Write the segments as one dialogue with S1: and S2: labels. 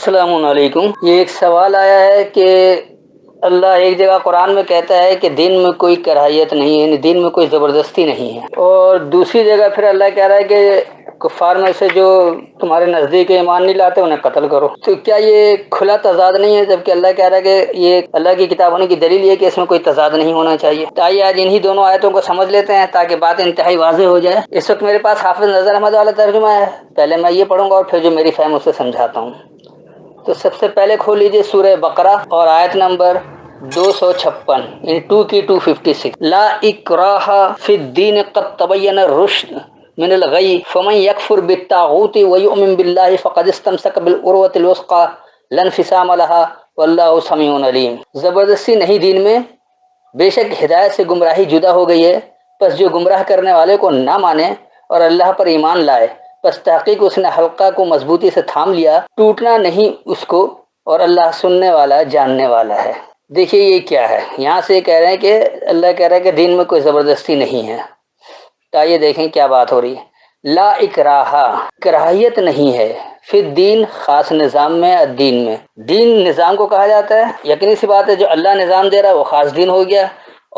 S1: السلام علیکم۔ یہ ایک سوال آیا ہے کہ اللہ ایک جگہ قرآن میں کہتا ہے کہ دین میں کوئی کراہیت نہیں ہے، یعنی دین میں کوئی زبردستی نہیں ہے، اور دوسری جگہ پھر اللہ کہہ رہا ہے کہ کفار میں سے جو تمہارے نزدیک ایمان نہیں لاتے انہیں قتل کرو۔ تو کیا یہ کھلا تضاد نہیں ہے، جبکہ اللہ کہہ رہا ہے کہ یہ اللہ کی کتاب ہونے کی دلیل یہ کہ اس میں کوئی تضاد نہیں ہونا چاہیے؟ تو آئیے آج انہی دونوں آیتوں کو سمجھ لیتے ہیں تاکہ بات انتہائی واضح ہو جائے۔ اس وقت میرے پاس حافظ نظر احمد والا ترجمہ ہے، پہلے میں یہ پڑھوں گا اور پھر جو میری فہم اسے سمجھاتا ہوں۔ تو سب سے پہلے کھول لیجئے سورہ بقرہ اور آیت نمبر 256 یعنی 2 کی 256۔ لا اکراہ فی الدین قد تبین الرشد من الغی فمن یکفر بالطاغوت ویؤمن باللہ فقد استمسک بالعروۃ الوثقی لا انفصام لها واللہ سمیع علیم۔ زبردستی نہیں دین میں، بے شک ہدایت سے گمراہی جدا ہو گئی ہے، پس جو گمراہ کرنے والے کو نہ مانے اور اللہ پر ایمان لائے، پس تحقیق اس نے حلقہ کو مضبوطی سے تھام لیا، ٹوٹنا نہیں اس کو، اور اللہ سننے والا جاننے والا ہے۔ دیکھیے یہ کیا ہے، یہاں سے کہہ رہے ہیں کہ اللہ کہہ رہا ہے کہ دین میں کوئی زبردستی نہیں ہے۔ تو آئیے دیکھیں کیا بات ہو رہی ہے۔ لا اکراہ، کراہیت نہیں ہے، فی الدین خاص نظام میں، الدین میں، دین نظام کو کہا جاتا ہے، یقینی سی بات ہے جو اللہ نظام دے رہا ہے وہ خاص دین ہو گیا،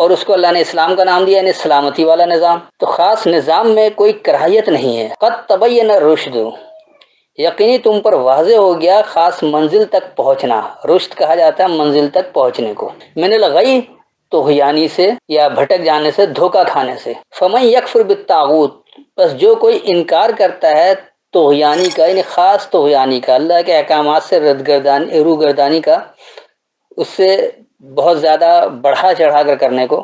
S1: اور اس کو اللہ نے اسلام کا نام دیا، یعنی سلامتی والا نظام۔ تو خاص نظام میں کوئی کراہیت نہیں ہے۔ قد تبین الرشد، یقینی تم پر واضح ہو گیا خاص منزل تک پہنچنا، رشد کہا جاتا ہے منزل تک پہنچنے کو، من الغی طغیانی سے یا بھٹک جانے سے، دھوکہ کھانے سے، فمن یکفر بالطاغوت، بس جو کوئی انکار کرتا ہے طغیانی کا، یعنی خاص طغیانی کا، اللہ کے احکامات سے روگردانی کا، اس سے بہت زیادہ بڑھا چڑھا کر کرنے کو،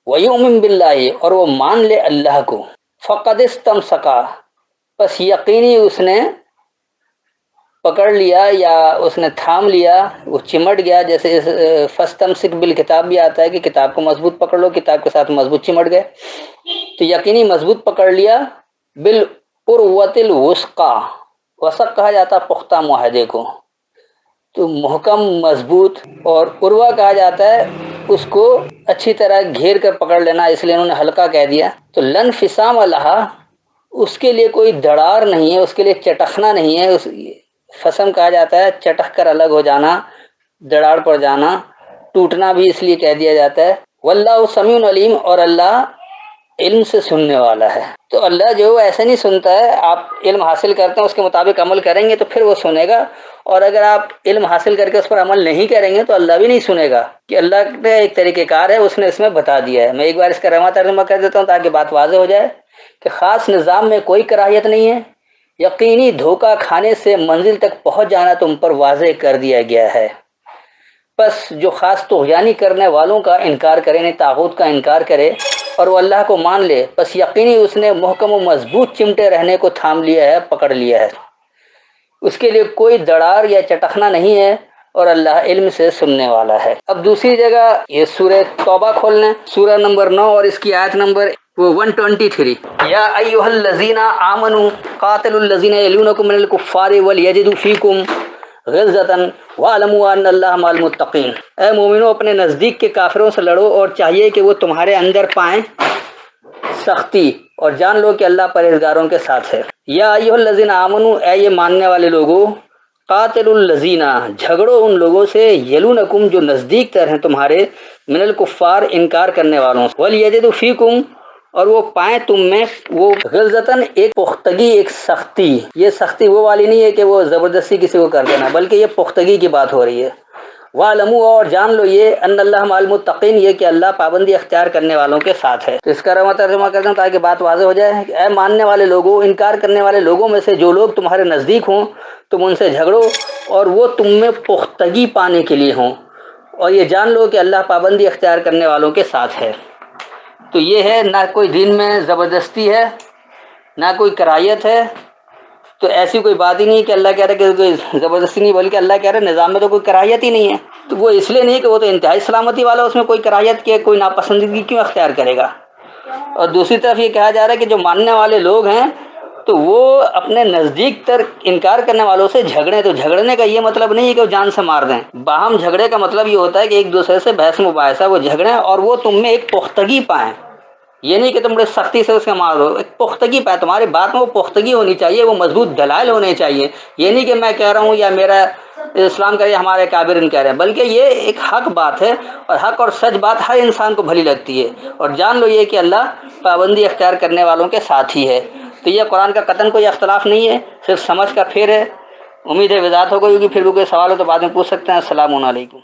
S1: وَيُؤْمِن بِاللَّهِ، اور وہ مان لے اللہ کو، فَقَدِ اسْتَمْسَكَ، پس یقینی اس نے پکڑ لیا یا اس نے تھام لیا، وہ چمٹ گیا، جیسے فَاسْتَمْسِكْ بِالْكِتاب بھی آتا ہے کہ کتاب کو مضبوط پکڑ لو، کتاب کے ساتھ مضبوط چمٹ گئے، تو یقینی مضبوط پکڑ لیا، بالعروۃ الوثقی، وثق کہا جاتا ہے پختہ معاہدے کو، تو محکم مضبوط، اور عروہ کہا جاتا ہے اس کو اچھی طرح گھیر کر پکڑ لینا، اس لیے انہوں نے حلقہ کہہ دیا۔ تو لا انفصام لہا، اس کے لیے کوئی دڑار نہیں ہے، اس کے لیے چٹخنا نہیں ہے، فسم کہا جاتا ہے چٹخ کر الگ ہو جانا، دڑاڑ پڑ جانا، ٹوٹنا بھی اس لیے کہہ دیا جاتا ہے۔ واللہ سمیع علیم، اور اللہ علم سے سننے والا ہے۔ تو اللہ جو ایسے نہیں سنتا ہے، آپ علم حاصل کرتے ہیں اس کے مطابق عمل کریں گے تو پھر وہ سنے گا، اور اگر آپ علم حاصل کر کے اس پر عمل نہیں کریں گے تو اللہ بھی نہیں سنے گا، کہ اللہ کا ایک طریقہ کار ہے، اس نے اس میں بتا دیا ہے۔ میں ایک بار اس کا رواں ترجمہ کر دیتا ہوں تاکہ بات واضح ہو جائے کہ خاص نظام میں کوئی کراہیت نہیں ہے، یقینی دھوکہ کھانے سے منزل تک پہنچ جانا تم پر واضح کر دیا گیا ہے، پس جو خاص طغیانی کرنے والوں کا انکار کرے، یعنی طاغوت کا انکار کرے اور وہ اللہ کو مان لے، پس یقینی اس نے محکم و مضبوط چمٹے رہنے کو تھام لیا ہے، پکڑ لیا ہے، اس کے لیے کوئی دڑار یا چٹخنا نہیں ہے، اور اللہ علم سے سننے والا ہے۔ اب دوسری جگہ یہ سورہ توبہ کھول لیں، سورہ نمبر 9 اور اس کی آیت نمبر 123۔ یا ایھا الذین آمنوا قاتلوا الذین یلونکم من الکفار ولیجدوا فیکم غلظۃ واعلموا ان اللہ مع المتقین۔ اے مومنو، اپنے نزدیک کے کافروں سے لڑو، اور چاہیے کہ وہ تمہارے اندر پائیں سختی، اور جان لو کہ اللہ پرہیزگاروں کے ساتھ ہے۔ یا ایھا الذین آمنوا، اے یہ ماننے والے لوگو، قاتلوا الذین، جھگڑو ان لوگوں سے، یلونکم جو نزدیک تر ہیں تمہارے، من الکفار انکار کرنے والوں سے، ولیجدوا فیکم، اور وہ پائیں تم میں، وہ غلظتاً ایک پختگی، ایک سختی۔ یہ سختی وہ والی نہیں ہے کہ وہ زبردستی کسی کو کر دینا، بلکہ یہ پختگی کی بات ہو رہی ہے۔ وَاعْلَمُوا، اور جان لو یہ، ان اللہ مع المتقین، یہ کہ اللہ پابندی اختیار کرنے والوں کے ساتھ ہے۔ تو اس کا رواں ترجمہ کرتا ہوں تاکہ بات واضح ہو جائے۔ اے ماننے والے لوگوں، انکار کرنے والے لوگوں میں سے جو لوگ تمہارے نزدیک ہوں تم ان سے جھگڑو، اور وہ تم میں پختگی پانے کے لیے ہوں، اور یہ جان لو کہ اللہ پابندی اختیار کرنے والوں کے ساتھ ہے۔ تو یہ ہے، نہ کوئی دین میں زبردستی ہے، نہ کوئی کراہیت ہے، تو ایسی کوئی بات ہی نہیں کہ اللہ کہہ رہا ہے کہ کوئی زبردستی نہیں، بلکہ اللہ کہہ رہا ہے نظام میں تو کوئی کراہیت ہی نہیں ہے۔ تو وہ اس لیے نہیں کہ وہ تو انتہائی سلامتی والا، اس میں کوئی کراہیت کے کوئی ناپسندیدگی کیوں اختیار کرے گا؟ اور دوسری طرف یہ کہا جا رہا ہے کہ جو ماننے والے لوگ ہیں تو وہ اپنے نزدیک تر انکار کرنے والوں سے جھگڑیں۔ تو جھگڑنے کا یہ مطلب نہیں ہے کہ وہ جان سے مار دیں، باہم جھگڑے کا مطلب یہ ہوتا ہے کہ ایک دوسرے سے بحث مباحثہ وہ جھگڑیں، اور وہ تم میں ایک پختگی پائیں، یہ نہیں کہ تم بڑے سختی سے اس کے مار دو، ایک پختگی پہ تمہاری بات میں وہ پختگی ہونی چاہیے، وہ مضبوط دلائل ہونے چاہیے. یہ نہیں کہ میں کہہ رہا ہوں یا میرا اسلام کا یہ ہمارے کابرین کہہ رہے ہیں، بلکہ یہ ایک حق بات ہے، اور حق اور سچ بات ہر انسان کو بھلی لگتی ہے. اور جان لو یہ کہ اللہ پابندی اختیار کرنے والوں کے ساتھ ہی ہے. تو یہ قرآن کا قطعاً کوئی اختلاف نہیں ہے، صرف سمجھ کا پھیر ہے. امید ہے وضاحت ہو گئی ہوگی. پھر بھی کوئی سوال ہو تو بعد میں پوچھ سکتے ہیں. السلام علیکم.